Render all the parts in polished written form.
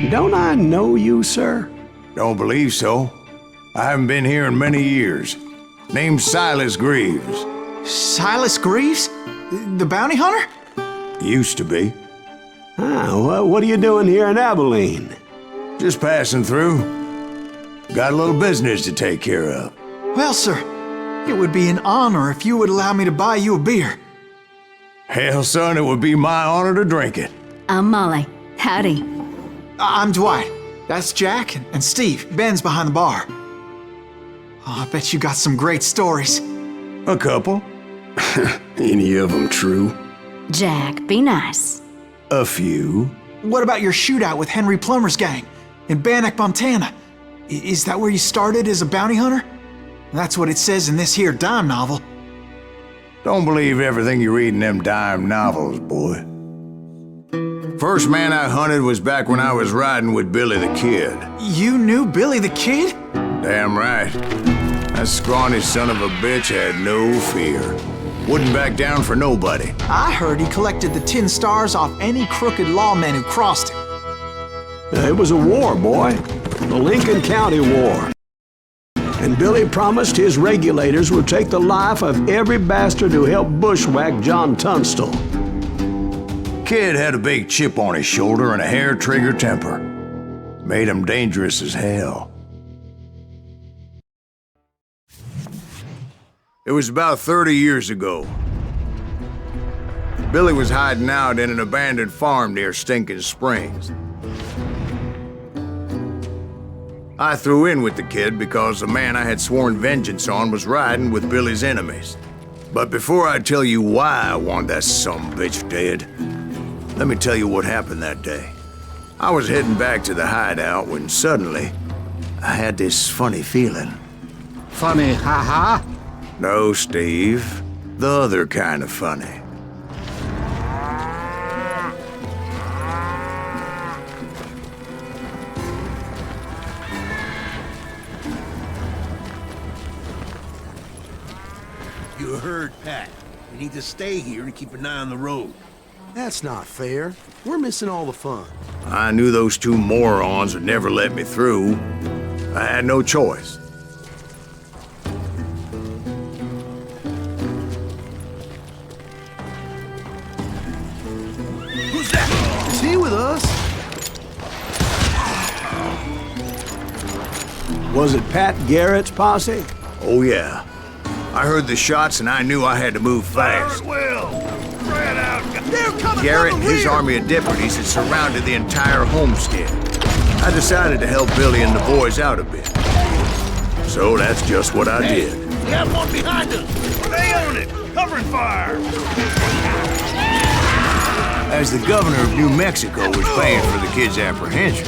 Don't I know you, sir? Don't believe so. I haven't been here in many years. Name's Silas Greaves. Silas Greaves? The bounty hunter? Used to be. Well, what are you doing here in Abilene? Just passing through. Got a little business to take care of. Well, sir, it would be an honor if you would allow me to buy you a beer. Hell, son, it would be my honor to drink it. I'm Molly. Howdy. I'm Dwight. That's Jack and Steve. Ben's behind the bar. Oh, I bet you got some great stories. A couple. Any of them true? Jack, be nice. A few. What about your shootout with Henry Plummer's gang in Bannock, Montana? Is that where you started as a bounty hunter? That's what it says in this here dime novel. Don't believe everything you read in them dime novels, boy. First man I hunted was back when I was riding with Billy the Kid. You knew Billy the Kid? Damn right. That scrawny son of a bitch had no fear. Wouldn't back down for nobody. I heard he collected the 10 stars off any crooked lawman who crossed him. It was a war, boy. The Lincoln County War. And Billy promised his regulators would take the life of every bastard who helped bushwhack John Tunstall. Kid had a big chip on his shoulder and a hair-trigger temper. Made him dangerous as hell. It was about 30 years ago. Billy was hiding out in an abandoned farm near Stinking Springs. I threw in with the kid because the man I had sworn vengeance on was riding with Billy's enemies. But before I tell you why I want that sumbitch dead, let me tell you what happened that day. I was heading back to the hideout when suddenly I had this funny feeling. Funny, ha-ha? No, Steve. The other kind of funny. You heard Pat. We need to stay here and keep an eye on the road. That's not fair. We're missing all the fun. I knew those two morons would never let me through. I had no choice. Who's that? Is he with us? Was it Pat Garrett's posse? Oh, yeah. I heard the shots and I knew I had to move fast. Well, spread out. They're coming Garrett from and the his rear. army of deputies had surrounded the entire homestead. I decided to help Billy and the boys out a bit. So that's just what I did. We have one behind us. Stay on it. Covering fire. As the governor of New Mexico was paying for the kid's apprehension,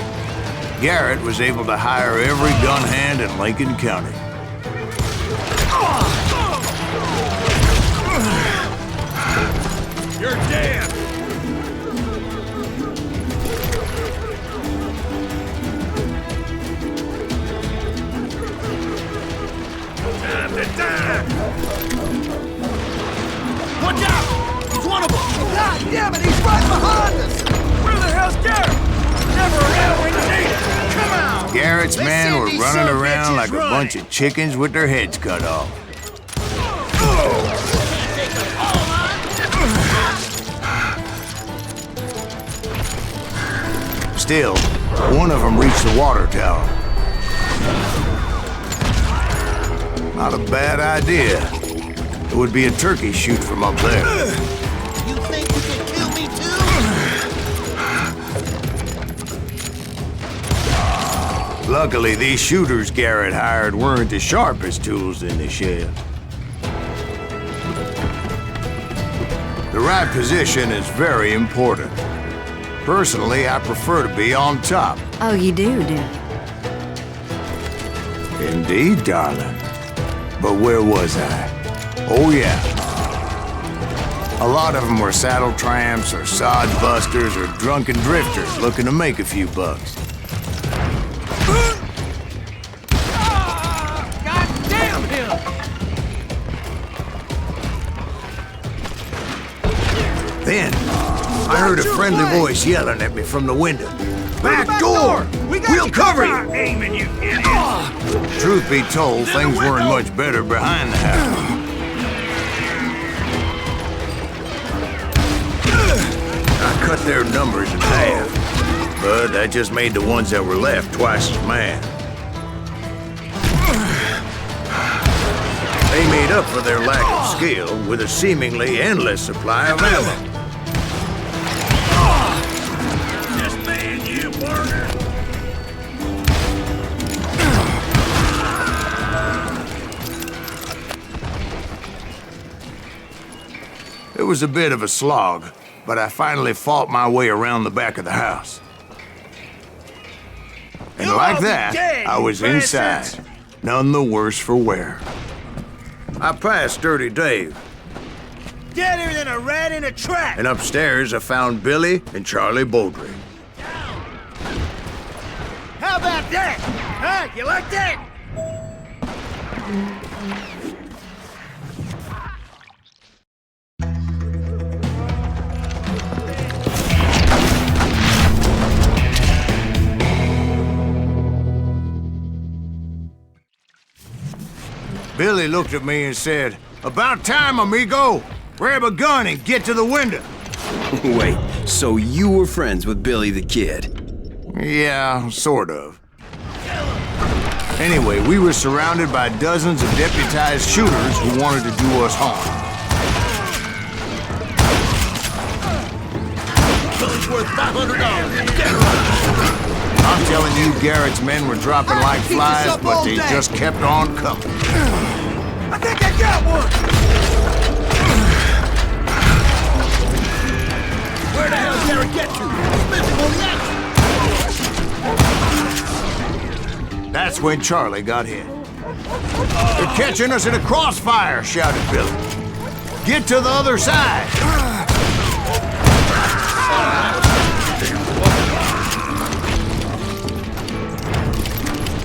Garrett was able to hire every gun hand in Lincoln County. You're dead. Time to die. Watch out! He's one of them. God damn it! He's right behind us. Where the hell's Garrett? Never around when you need it. Come on. Garrett's men were these running son of around bitches like a bunch of chickens with their heads cut off. Still, one of them reached the water tower. Not a bad idea. It would be a turkey shoot from up there. You think you can kill me too? Luckily, these shooters Garrett hired weren't the sharpest tools in the shed. The right position is very important. Personally, I prefer to be on top. Oh, you do, do you? Indeed, darling. But where was I? Oh, yeah. A lot of them were saddle tramps or sod busters or drunken drifters looking to make a few bucks. God damn him! Then, I heard a friendly voice yelling at me from the window. Back door! We'll cover you! Aiming, you idiot! Truth be told, things weren't much better behind the house. I cut their numbers in half, but that just made the ones that were left twice as mad. They made up for their lack of skill with a seemingly endless supply of ammo. Just me and you, partner! It was a bit of a slog, but I finally fought my way around the back of the house. And You'll like all be that, dead, I you was bastards. inside, none the worse for wear. I passed Dirty Dave, Deader than a rat in a trap! and upstairs I found Billy and Charlie Baldry. How about that? Huh? You like that? Billy looked at me and said, "About time, amigo! Grab a gun and get to the window." Wait, so you were friends with Billy the Kid? Yeah, sort of. Anyway, we were surrounded by dozens of deputized shooters who wanted to do us harm. Billy's worth $500. I'm telling you, Garrett's men were dropping like keep this flies, up but all they day. just kept on coming. I think I got one! Where the hell's Garrett get to? He's missing on the action! That's when Charlie got hit. "They're catching us in a crossfire," shouted Billy. "Get to the other side!"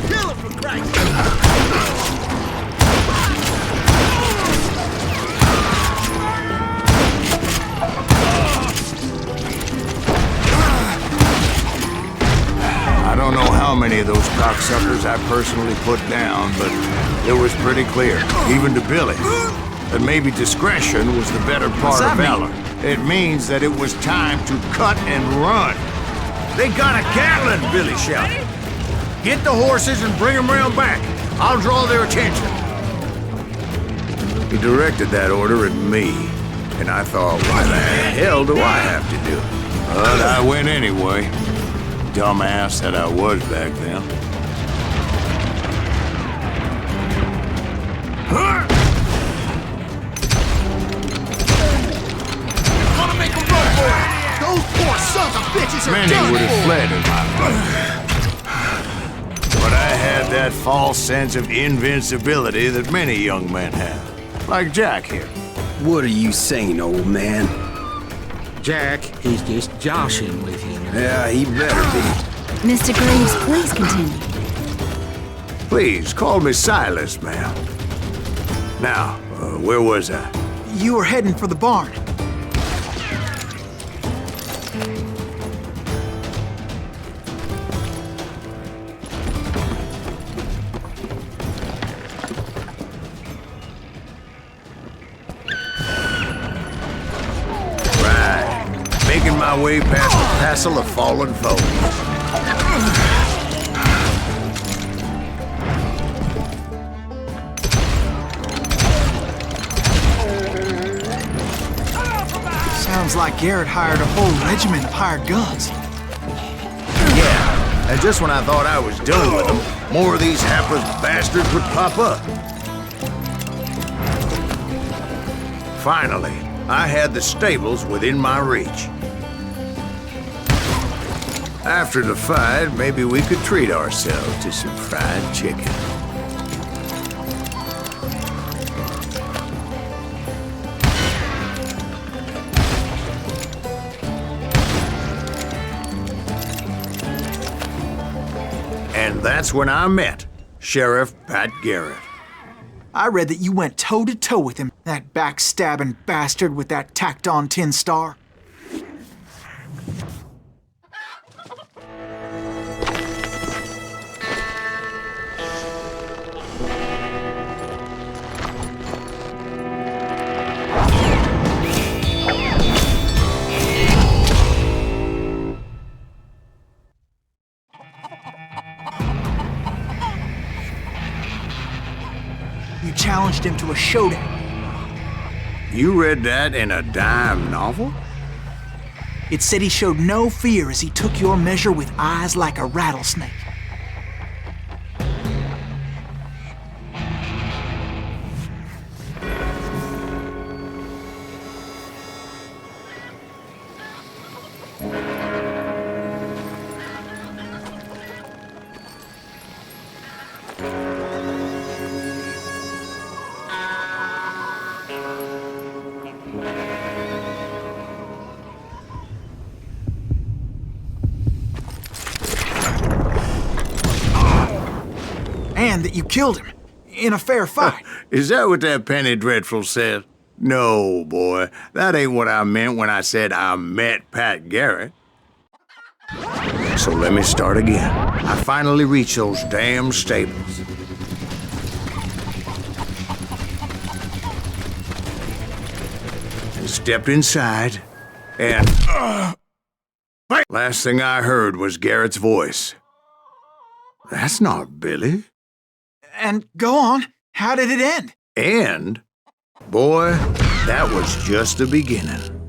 Kill him, for Christ's sake! I don't know how many of those cocksuckers I personally put down, but it was pretty clear, even to Billy, that maybe discretion was the better part of valor. It means that it was time to cut and run. "They got a Gatling!" Billy shouted. "Get the horses and bring them round back. I'll draw their attention." He directed that order at me, and I thought, why the hell do I have to do it? But I went anyway. Dumbass that I was back then. Wanna make a run for it? Those poor sons of bitches are Many done would have for! fled in my place. But I had that false sense of invincibility that many young men have. Like Jack here. What are you saying, old man? Jack, he's just joshing with you. Yeah, he better be. Mr. Graves, please continue. Please, call me Silas, ma'am. Now, where was I? You were heading for the barn. Right. Making my way past the passel of fallen foes. Sounds like Garrett hired a whole regiment of hired guns. Yeah, and just when I thought I was done with them, more of these hapless bastards would pop up. Finally, I had the stables within my reach. After the fight, maybe we could treat ourselves to some fried chicken. And that's when I met Sheriff Pat Garrett. I read that you went toe-to-toe with him, that backstabbing bastard with that tacked-on tin star. you challenged him to a showdown. You read that in a dime novel? It said he showed no fear as he took your measure with eyes like a rattlesnake. And that you killed him in a fair fight. Is that what that Penny Dreadful said? No, boy. That ain't what I meant when I said I met Pat Garrett. So let me start again. I finally reached those damn stables. And stepped inside, and... last thing I heard was Garrett's voice. That's not Billy. And go on, how did it end? And, boy, that was just the beginning.